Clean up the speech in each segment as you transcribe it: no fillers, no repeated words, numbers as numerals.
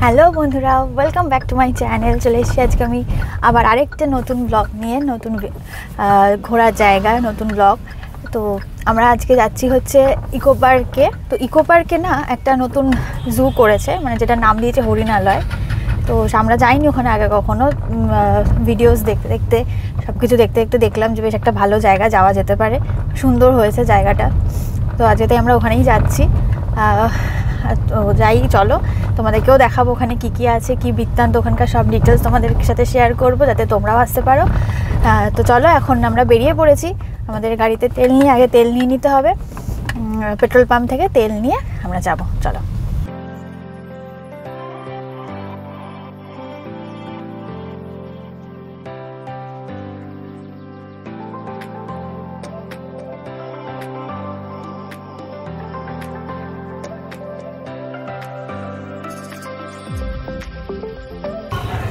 Hello বন্ধুরা, welcome back to my channel. চলে এসেছি আজকে আমি আবার আরেকটা নতুন ব্লগ নিয়ে, নতুন ঘোরার জায়গা, নতুন ব্লগ। তো আমরা আজকে যাচ্ছি হচ্ছে ইকো পার্কে। তো ইকো পার্কে না একটা নতুন জু করেছে, মানে যেটা নাম দিয়েছে হরিণালয়। তো আমরা যাইনি ওখানে আগে কখনো। ভিডিওস দেখতে দেখতে সব কিছু দেখতে দেখতে দেখলাম যে বেশ একটা ভালো জায়গা, যাওয়া যেতে পারে, সুন্দর হয়েছে জায়গাটা। তো আজকে তাই আমরা ওখানেই যাচ্ছি। তো যাই, চলো তোমাদেরকেও দেখাবো ওখানে কী কী আছে, কী বৃত্তান্ত, ওখানকার সব ডিটেলস তোমাদের সাথে শেয়ার করবো যাতে তোমরাও আসতে পারো। তো চলো, এখন আমরা বেরিয়ে পড়েছি। আমাদের গাড়িতে তেল নিয়ে, আগে তেল নিয়ে নিতে হবে, পেট্রোল পাম্প থেকে তেল নিয়ে আমরা যাব। চলো।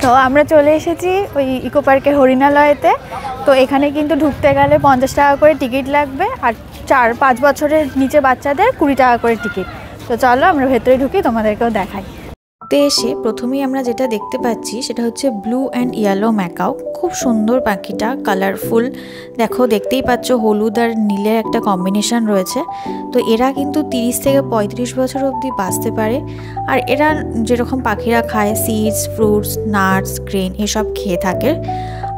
তো আমরা চলে এসেছি ওই ইকো পার্কের হরিণালয়তে। তো এখানে কিন্তু ঢুকতে গেলে 50 টাকা করে টিকিট লাগবে, আর 4-5 বছরের নিচে বাচ্চাদের 20 টাকা করে টিকিট। তো চলো আমরা ভেতরে ঢুকি, তোমাদেরকেও দেখাই। তো এসে প্রথমেই আমরা যেটা দেখতে পাচ্ছি সেটা হচ্ছে ব্লু অ্যান্ড ইয়েলো ম্যাকাও। খুব সুন্দর পাখিটা, কালারফুল। দেখো, দেখতেই পাচ্ছ হলুদ আর নীলের একটা কম্বিনেশন রয়েছে। তো এরা কিন্তু 30 থেকে 35 বছর অবধি বাঁচতে পারে। আর এরা যেরকম পাখিরা খায়, সিডস, ফ্রুটস, নাটস, গ্রেন এসব খেয়ে থাকে।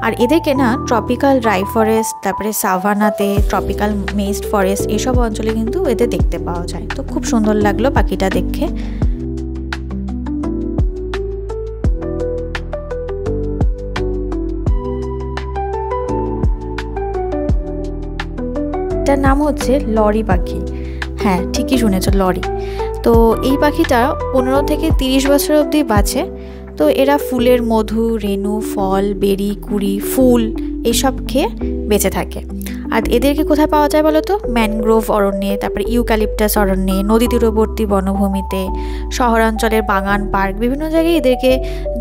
আর এদেরকে না ট্রপিক্যাল ড্রাই ফরেস্ট, তারপরে সাভানাতে ট্রপিক্যাল মেস্ট ফরেস্ট এসব অঞ্চলে কিন্তু এদের দেখতে পাওয়া যায়। তো খুব সুন্দর লাগলো পাখিটা দেখে। এটার নাম হচ্ছে লরি পাখি। হ্যাঁ, ঠিকই শুনেছ, লরি। তো এই পাখিটা 15 থেকে 30 বছর অবধি বাঁচে। তো এরা ফুলের মধু, রেণু, ফল, বেরি, কুড়ি, ফুল এইসব খেয়ে বেঁচে থাকে। আর এদেরকে কোথায় পাওয়া যায় বলো তো? ম্যানগ্রোভ অরণ্যে, তারপরে ইউক্যালিপটাস অরণ্যে, নদী তীরবর্তী বনভূমিতে, শহরাঞ্চলের বাগান, পার্ক, বিভিন্ন জায়গায় এদেরকে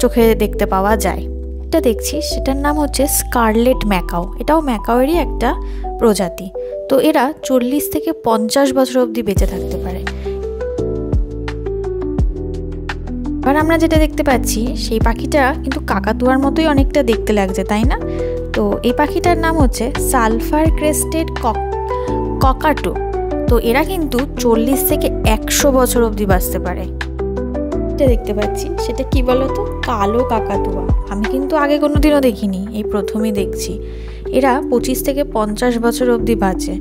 চোখে দেখতে পাওয়া যায়। এটা দেখছি সেটার নাম হচ্ছে স্কারলেট ম্যাকাও। এটাও ম্যাকাওয়েরই একটা প্রজাতি। তো এরা 40 থেকে 50 বছর অবধি বেঁচে থাকতে পারে। এবার আমরা যেটা দেখতে পাচ্ছি সেই পাখিটা কিন্তু কাকাতুয়ার মতোই অনেকটা দেখতে লাগছে, তাই না? তো এই পাখিটার নাম হচ্ছে সালফার ক্রেস্টেড ককাটু। তো এরা কিন্তু 40 থেকে 100 বছর অবধি বাঁচতে পারে। যেটা দেখতে পাচ্ছি সেটা কি বলতো? কালো কাকাতুয়া। আমি কিন্তু আগে কোনোদিনও দেখিনি, এই প্রথমেই দেখছি। এরা 25 থেকে 50 বছর অবধি বাঁচে।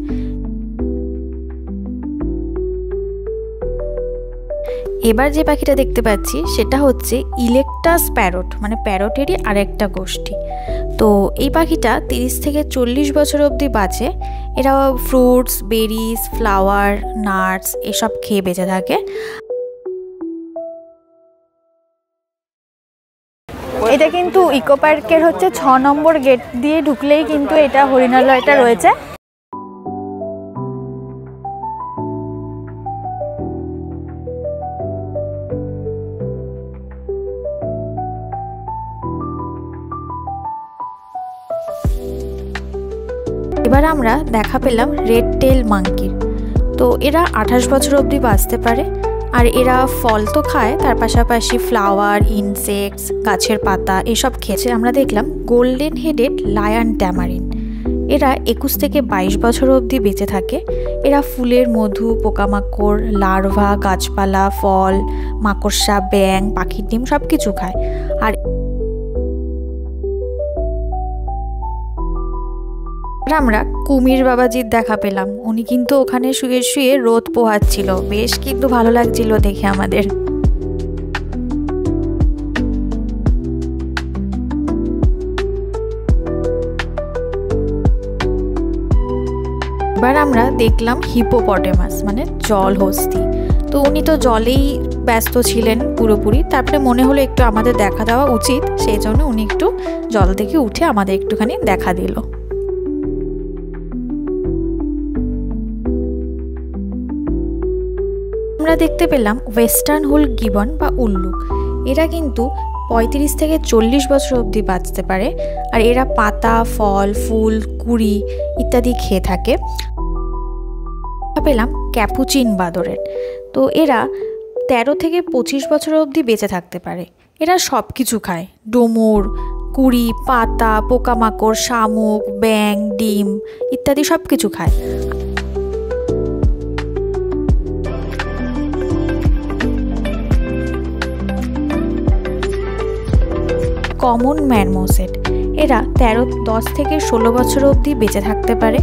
এবার যে পাখিটা দেখতে পাচ্ছি সেটা হচ্ছে ইলেকটাস প্যারট, মানে প্যারটেরই আরেকটা গোষ্ঠী। তো এই পাখিটা 30 থেকে 40 বছর অবধি বাঁচে। এরা ফ্রুটস, বেরিজ, ফ্লাওয়ার, নাটস এসব খেয়ে বেঁচে থাকে। এটা কিন্তু ইকো পার্কের হচ্ছে 6 নম্বর গেট দিয়ে ঢুকলেই কিন্তু এটা হরিণালয়টা রয়েছে। এবার আমরা দেখা পেলাম রেড টেল মাঙ্কির। তো এরা 28 বছর অবধি বাঁচতে পারে। আর এরা ফল তো খায়, তার পাশাপাশি ফ্লাওয়ার, ইনসেক্টস, গাছের পাতা এসব খেয়েছে। আমরা দেখলাম গোল্ডেন হেডেড লায়ন ট্যামারিন। এরা 21 থেকে 22 বছর অবধি বেঁচে থাকে। এরা ফুলের মধু, পোকামাকড়, লার্ভা, গাছপালা, ফল, মাকড়সা, ব্যাঙ, পাখির ডিম সব কিছু খায়। আর আমরা কুমির বাবাজির দেখা পেলাম। উনি কিন্তু ওখানে শুয়ে শুয়ে রোদ পোহাচ্ছিল, বেশ কিন্তু ভালো লাগছিল দেখে আমাদের। এবার আমরা দেখলাম হিপোপটেমাস, মানে জলহস্তি। তো উনি তো জলেই ব্যস্ত ছিলেন পুরোপুরি। তারপরে মনে হলো একটু আমাদের দেখা দেওয়া উচিত, সেই জন্য উনি একটু জল থেকে উঠে আমাদের একটুখানি দেখা দিল। আমরা দেখতে পেলাম ওয়েস্টার্ন হুল গিবন বা উল্লুক। এরা কিন্তু 35 থেকে 40 বছর অবধি বাঁচতে পারে। আর এরা পাতা, ফল, ফুল, কুড়ি ইত্যাদি খেয়ে থাকে। পেলাম ক্যাপুচিন বাদরের। তো এরা 13 থেকে 25 বছর অবধি বেঁচে থাকতে পারে। এরা সব কিছু খায়, ডুমুর, কুড়ি, পাতা, পোকামাকড়, শামুক, ব্যাং, ডিম ইত্যাদি সব কিছু খায়। কমন ম্যারমোসেট, এরা 10 থেকে 16 বছর অবধি বেঁচে থাকতে পারে।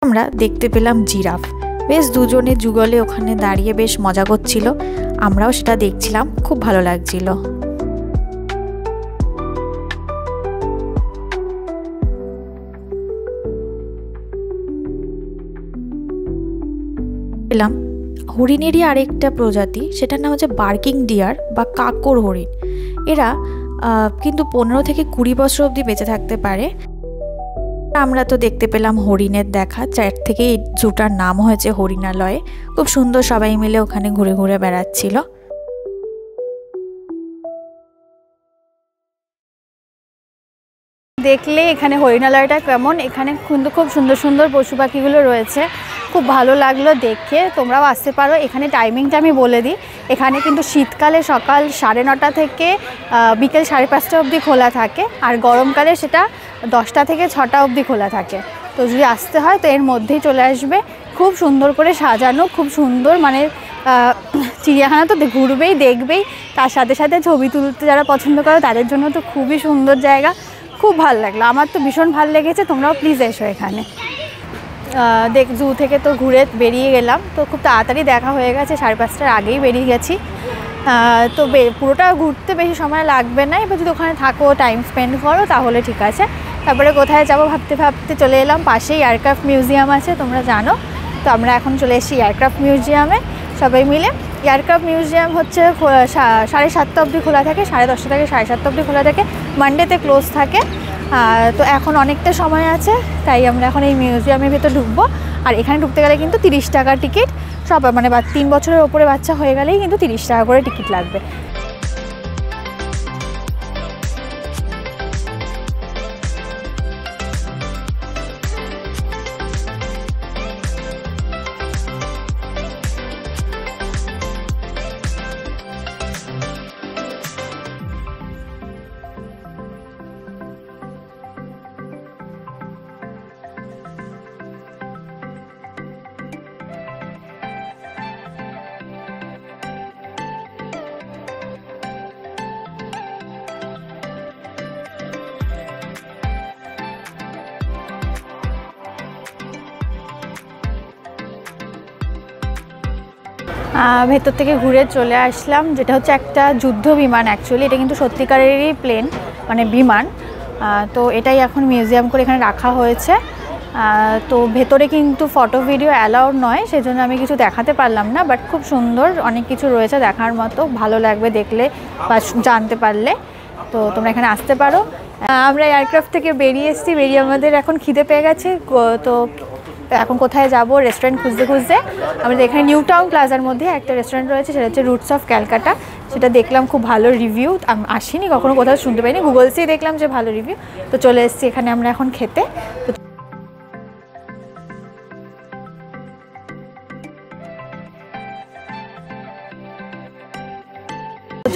আমরা দেখতে পেলাম জিরাফ, বেশ দুজনে যুগলে ওখানে দাঁড়িয়ে বেশ মজা করছিল, আমরাও সেটা দেখছিলাম, খুব ভালো লাগছিল। পেলাম হরিণেরই আরেকটা প্রজাতি, সেটার নাম হচ্ছে বার্কিং ডিয়ার বা কাকর হরিণ। এরা কিন্তু 15 থেকে 20 বছর অবধি বেঁচে থাকতে পারে। আমরা তো দেখতে পেলাম হরিণের দেখা, যার থেকে এই জুটার নাম হয়েছে হরিণালয়ে। খুব সুন্দর, সবাই মিলে ওখানে ঘুরে ঘুরে বেড়াচ্ছিল। দেখলে এখানে হরিণালয়টা কেমন, এখানে কিন্তু খুব সুন্দর সুন্দর পশু পাখিগুলো রয়েছে, খুব ভালো লাগলো দেখে। তোমরাও আসতে পারো। এখানে টাইমিংটা আমি বলে দিই, এখানে কিন্তু শীতকালে সকাল 9:30 থেকে বিকেল 5:30 অবধি খোলা থাকে, আর গরমকালে সেটা 10টা থেকে 6টা অবধি খোলা থাকে। তো যদি আসতে হয় তো এর মধ্যেই চলে আসবে। খুব সুন্দর করে সাজানো, খুব সুন্দর, মানে চিড়িয়াখানা তো ঘুরবেই, দেখবেই, তার সাথে সাথে ছবি তুলতে যারা পছন্দ করে তাদের জন্য তো খুবই সুন্দর জায়গা। খুব ভালো লাগলো, আমার তো ভীষণ ভালো লেগেছে। তোমরাও প্লিজ এসো এখানে। জু থেকে তো ঘুরে বেরিয়ে গেলাম, তো খুব তাড়াতাড়ি দেখা হয়ে গেছে, 5:30টার আগেই বেরিয়ে গেছি। তো পুরোটা ঘুরতে বেশি সময় লাগবে না, এবার যদি ওখানে থাকো, টাইম স্পেন্ড করো তাহলে ঠিক আছে। তারপরে কোথায় যাব ভাবতে ভাবতে চলে এলাম, পাশেই এয়ারক্রাফট মিউজিয়াম আছে, তোমরা জানো। তো আমরা এখন চলে এসেছি এয়ারক্রাফট মিউজিয়ামে সবাই মিলে। এয়ারক্রাফট মিউজিয়াম হচ্ছে 7:30 অবধি খোলা থাকে, 10:30 থেকে 7:30 অবধি খোলা থাকে, মানডেতে ক্লোজ থাকে। তো এখন অনেকটা সময় আছে, তাই আমরা এখন এই মিউজিয়ামের ভেতর ঢুকবো। আর এখানে ঢুকতে গেলে কিন্তু 30 টাকা টিকিট, সব মানে 3 বছরের ওপরে বাচ্চা হয়ে গেলেই কিন্তু 30 টাকা করে টিকিট লাগবে। ভেতর থেকে ঘুরে চলে আসলাম, যেটা হচ্ছে একটা যুদ্ধ বিমান। অ্যাকচুয়ালি এটা কিন্তু সত্যিকারেরই প্লেন, মানে বিমান। তো এটাই এখন মিউজিয়াম করে এখানে রাখা হয়েছে। তো ভেতরে কিন্তু ফটো ভিডিও অ্যালাউড নয়, সেজন্য আমি কিছু দেখাতে পারলাম না, বাট খুব সুন্দর, অনেক কিছু রয়েছে দেখার মতো, ভালো লাগবে দেখলে বা জানতে পারলে। তো তোমরা এখানে আসতে পারো। আমরা এয়ারক্রাফট থেকে বেরিয়ে এসেছি, বেরিয়ে আমাদের এখন খিদে পেয়ে গেছে। তো এখন কোথায় যাব রেস্টুরেন্ট খুঁজতে খুঁজতে আমাদের এখানে নিউ টাউন প্লাজার মধ্যে একটা রেস্টুরেন্ট রয়েছে, সেটা হচ্ছে রুটস অফ ক্যালকাটা। সেটা দেখলাম খুব ভালো রিভিউ, আসিনি কখনো, কোথাও শুনতে পাইনি, গুগলসেই দেখলাম যে ভালো রিভিউ। তো চলে এসেছি এখানে আমরা এখন খেতে। তো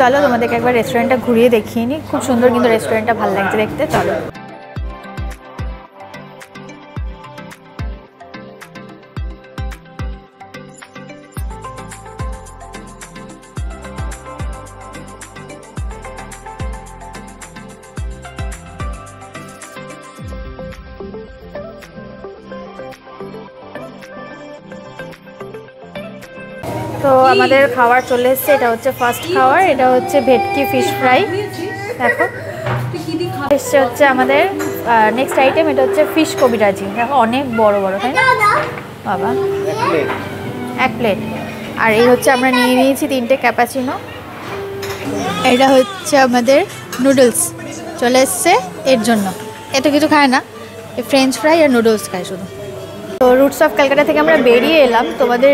চলো তোমাদেরকে একবার রেস্টুরেন্টটা ঘুরিয়ে দেখিয়ে নিই, খুব সুন্দর কিন্তু রেস্টুরেন্টটা, ভালো লাগছে দেখতে। চলো। তো আমাদের খাবার চলে এসছে, এটা হচ্ছে ফার্স্ট খাবার, এটা হচ্ছে ভেটকি ফিশ ফ্রাই। দেখো এসছে হচ্ছে আমাদের নেক্সট আইটেম, এটা হচ্ছে ফিশ কবিরাজি। দেখো অনেক বড় বড়, তাই না বাবা? 1 প্লেট। আর এই হচ্ছে আমরা নিয়ে নিয়েছি 3টে ক্যাপাচিনো। এটা হচ্ছে আমাদের নুডলস চলে এসছে এর জন্য। এত কিছু খায় না, ফ্রেঞ্চ ফ্রাই আর নুডলস খায় শুধু। তো রুটস অফ ক্যালকাটা থেকে আমরা বেরিয়ে এলাম। তোমাদের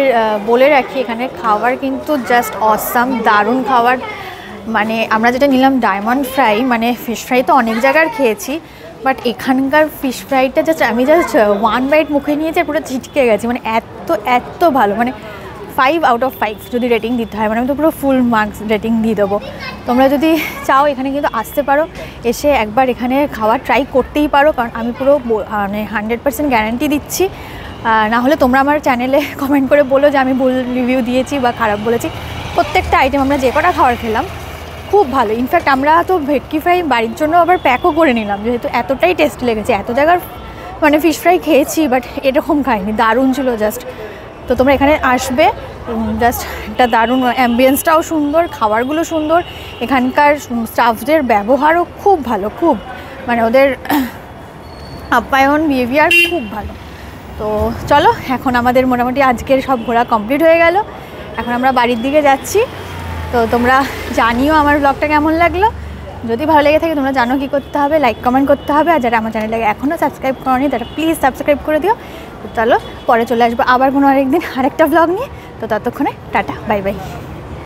বলে রাখি এখানে খাবার কিন্তু জাস্ট অসাম, দারুণ খাবার। মানে আমরা যেটা নিলাম ডায়মন্ড ফ্রাই, মানে ফিশ ফ্রাই তো অনেক জায়গার খেয়েছি, বাট এখানকার ফিশ ফ্রাইটা আমি জাস্ট 1 বাইট মুখে নিয়েছি, পুরো ছিটকে গেছি। মানে এত ভালো, মানে 5 আউট অফ 5 যদি রেটিং দিতে হয়, মানে আমি তো পুরো ফুল মার্কস রেটিং দিয়ে দেবো। তোমরা যদি চাও এখানে কিন্তু আসতে পারো, এসে একবার এখানে খাবার ট্রাই করতেই পারো, কারণ আমি পুরো মানে 100% গ্যারান্টি দিচ্ছি। না হলে তোমরা আমার চ্যানেলে কমেন্ট করে বলো যে আমি ভুল রিভিউ দিয়েছি বা খারাপ বলেছি। প্রত্যেকটা আইটেম আমরা যে কটা খাবার খেলাম খুব ভালো। ইনফ্যাক্ট আমরা তো ভেটকি ফ্রাই বাড়ির জন্য আবার প্যাকও করে নিলাম, যেহেতু এতটাই টেস্টি লেগেছে। এত জায়গার মানে ফিশ ফ্রাই খেয়েছি, বাট এরকম খাইনি, দারুণ ছিল জাস্ট। তো তোমরা এখানে আসবে, জাস্ট একটা দারুণ, অ্যাম্বিয়েন্সটাও সুন্দর, খাবারগুলো সুন্দর, এখানকার স্টাফদের ব্যবহারও খুব ভালো, খুব মানে ওদের আপ্যায়ন, বিহেভিয়ার খুব ভালো। তো চলো, এখন আমাদের মোটামুটি আজকের সব ঘোরা কমপ্লিট হয়ে গেল। এখন আমরা বাড়ির দিকে যাচ্ছি। তো তোমরা জানিও আমার ব্লগটা কেমন লাগলো। যদি ভালো লেগে থাকে তোমরা জানো কী করতে হবে, লাইক কমেন্ট করতে হবে। আর যারা আমার চ্যানেলটাকে এখনও সাবস্ক্রাইব করোনি তারা প্লিজ সাবস্ক্রাইব করে দিও। তো চলো, পরে চলে আসবো আবার কোনো আরেকদিন আরেকটা ব্লগ নিয়ে। তো ততক্ষণে টাটা, বাই বাই।